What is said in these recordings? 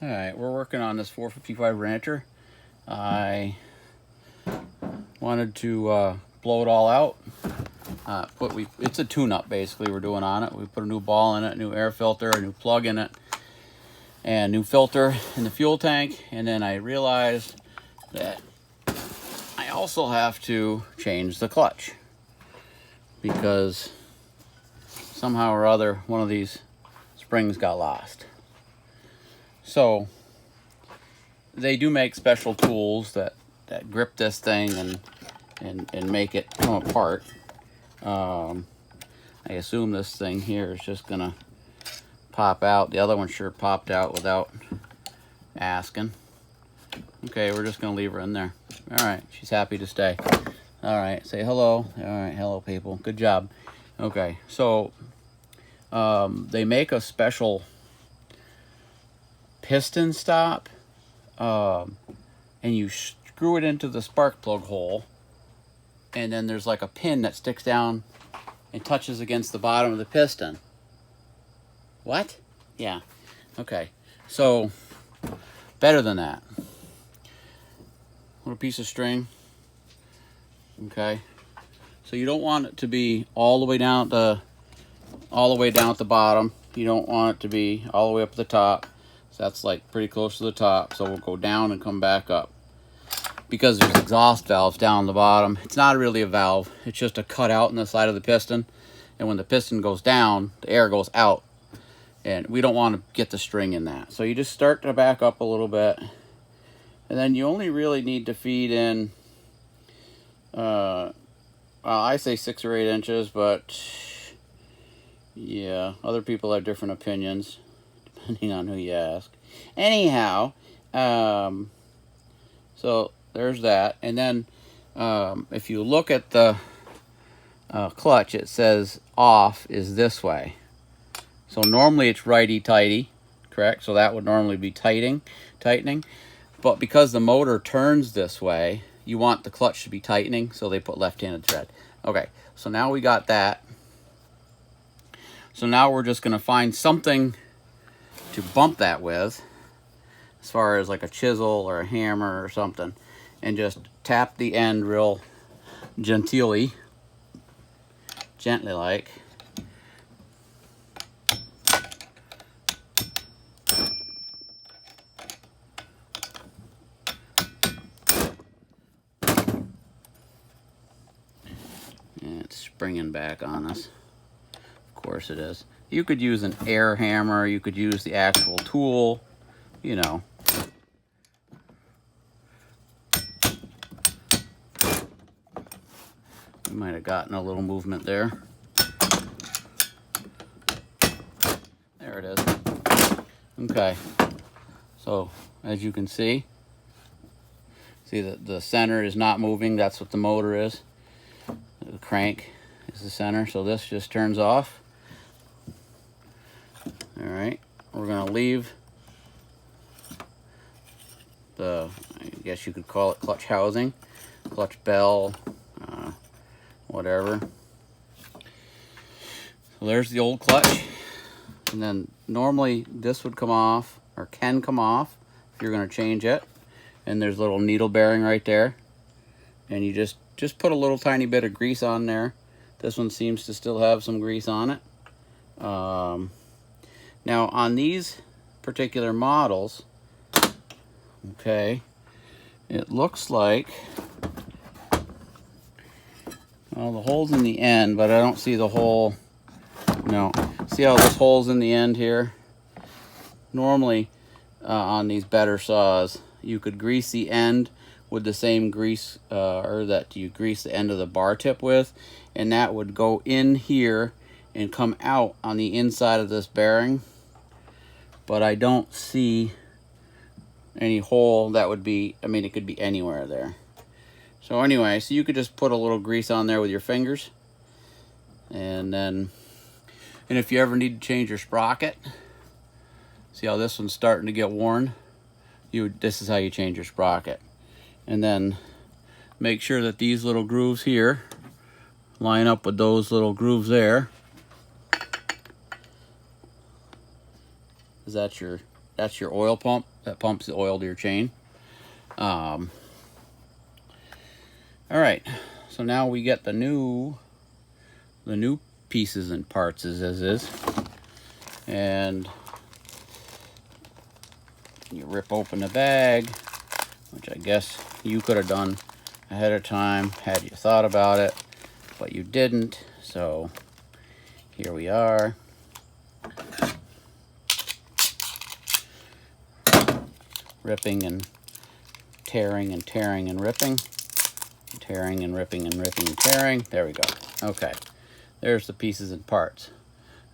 All right, we're working on this 455 Rancher. I wanted to blow it all out. It's a tune-up basically we're doing on it. We put a new ball in it, a new air filter, a new plug in it, and new filter in the fuel tank. And then I realized that I also have to change the clutch because somehow or other one of these springs got lost. So they do make special tools that grip this thing and make it come apart. I assume this thing here is just gonna pop out. The other one sure popped out without asking. Okay, we're just gonna leave her in there. All right, she's happy to stay. All right, say hello. All right, hello people, good job. Okay, so they make a special piston stop, and you screw it into the spark plug hole, and then there's like a pin that sticks down and touches against the bottom of the piston. What? Yeah. Okay, so better than that. What a piece of string. Okay, so you don't want it to be all the way down at the bottom. You don't want it to be all the way up at the top. So that's like pretty close to the top. So we'll go down and come back up. Because there's exhaust valves down the bottom. It's not really a valve. It's just a cutout in the side of the piston. And when the piston goes down, the air goes out. And we don't want to get the string in that. So you just start to back up a little bit. And then you only really need to feed in, I say 6 or 8 inches, but yeah, other people have different opinions, depending on who you ask. Anyhow, so there's that. And then if you look at the clutch, it says off is this way. So normally it's righty-tighty, correct? So that would normally be tightening. But because the motor turns this way, you want the clutch to be tightening, so they put left-handed thread. Okay, so now we got that. So now we're just gonna find something to bump that with, as far as like a chisel or a hammer or something, and just tap the end real gently like. It's springing back on us. Of course it is. You could use an air hammer. You could use the actual tool. You know. You might have gotten a little movement there. There it is. Okay. So as you can see that the center is not moving. That's what the motor is. The crank is the center, so this just turns off. All right, we're gonna leave the, I guess you could call it clutch housing, clutch bell, whatever. So there's the old clutch, and then normally this would come off, or can come off, if you're gonna change it. And there's a little needle bearing right there, and you just put a little tiny bit of grease on there. This one seems to still have some grease on it. Now on these particular models, okay, it looks like, well, the hole's in the end, but I don't see the hole. No, see how this hole's in the end here? Normally on these better saws, you could grease the end with the same grease or that you grease the end of the bar tip with, and that would go in here and come out on the inside of this bearing. But I don't see any hole that would be, I mean, it could be anywhere there. So anyway, so you could just put a little grease on there with your fingers, and if you ever need to change your sprocket, see how this one's starting to get worn? This is how you change your sprocket. And then make sure that these little grooves here line up with those little grooves there. Is that your That's your oil pump that pumps the oil to your chain. All right, so now we get the new pieces and parts as is, and you rip open the bag, which I guess you could have done ahead of time had you thought about it, but you didn't. So here we are. Ripping and tearing and tearing and ripping. Tearing and ripping and ripping and tearing. There we go. Okay. There's the pieces and parts.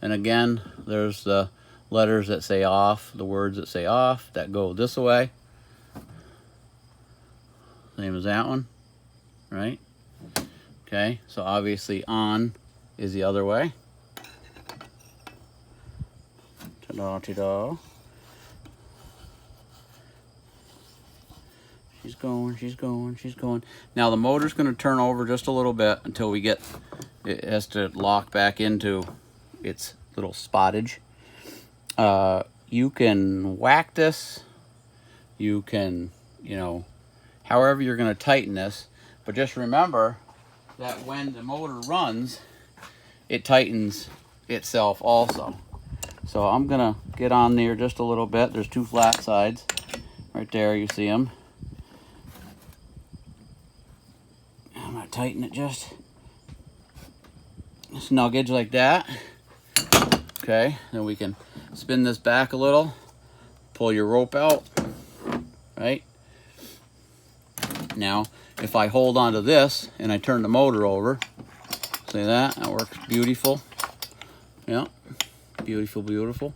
And again, there's the letters that say off, the words that say off, that go this way. Same as that one, right? Okay, so obviously on is the other way. Ta-da, ta-da. She's going, she's going, she's going. Now the motor's going to turn over just a little bit until we get, it has to lock back into its little spottage. You can whack this, you can, you know, however you're going to tighten this, but just remember that when the motor runs, it tightens itself also. So I'm going to get on there just a little bit. There's two flat sides right there, you see them. I'm going to tighten it just snuggage like that. Okay, then we can spin this back a little, pull your rope out, right? Now, if I hold onto this and I turn the motor over, see that? That works beautiful. Yeah, beautiful, beautiful.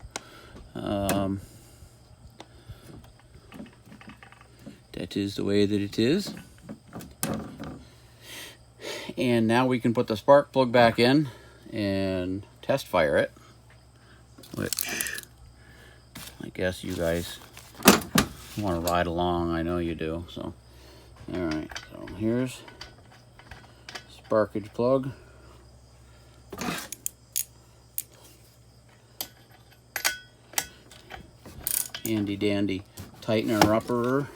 That is the way that it is. And now we can put the spark plug back in and test fire it, which I guess you guys want to ride along. I know you do. So, all right. So here's sparkage plug. Handy dandy tightener upperer.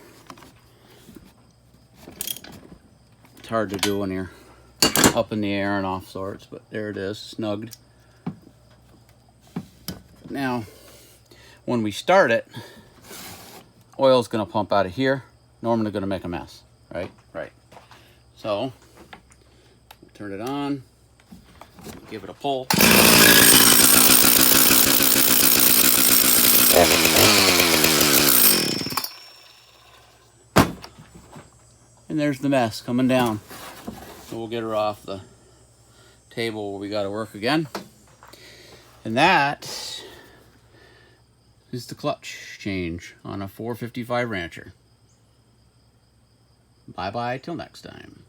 It's hard to do when you're up in the air and off sorts, but there it is, snugged. Now, when we start it, oil's gonna pump out of here. Normally gonna make a mess, right? Right. So, turn it on, give it a pull. And there's the mess coming down. So we'll get her off the table where we got to work again. And that is the clutch change on a 455 Rancher. Bye-bye till next time.